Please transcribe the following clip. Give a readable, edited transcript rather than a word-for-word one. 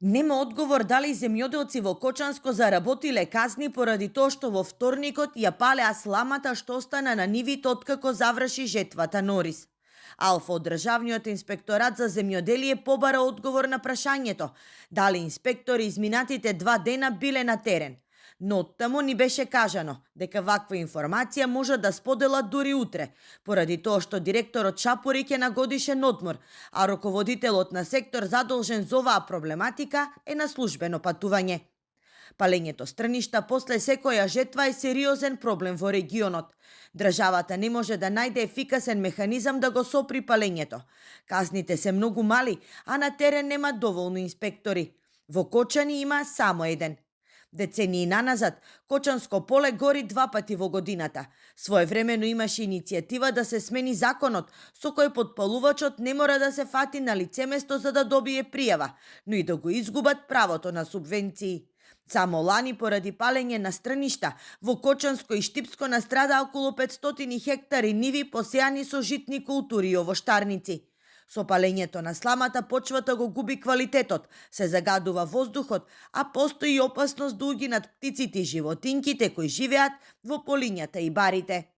Нема одговор дали земјоделци во Кочанско заработиле казни поради тоа што во вторникот ја палеа сламата што остана на нивите откако заврши жетвата нориз. Алфа од Државниот инспекторат за земјоделие побара одговор на прашањето дали инспектори изминатите 2 дена биле на терен. Но оттаму ни беше кажано дека ваква информација може да споделат дури утре, поради тоа што директорот Шапуrik е на годишен одмор, а раководителот на сектор задолжен за оваа проблематика е на службено патување. Палењето стрништа после секоја жетва е сериозен проблем во регионот. Државата не може да најде ефикасен механизам да го сопри палењето. Казните се многу мали, а на терен нема доволно инспектори. Во Кочани има само еден. Децении наназад, Кочанско поле гори 2 пати во годината. Своевремено имаше иницијатива да се смени законот, со кој подпалувачот не мора да се фати на лицеместо за да добие пријава, но и да го изгубат правото на субвенции. Само лани поради палење на стрништа, во Кочанско и Штипско настрадаа околу 500 хектари ниви посејани со житни култури и овоштарници. Со палењето на сламата почвата го губи квалитетот, се загадува воздухот, а постои и опасност да угинат птиците и животинките кои живеат во полињата и барите.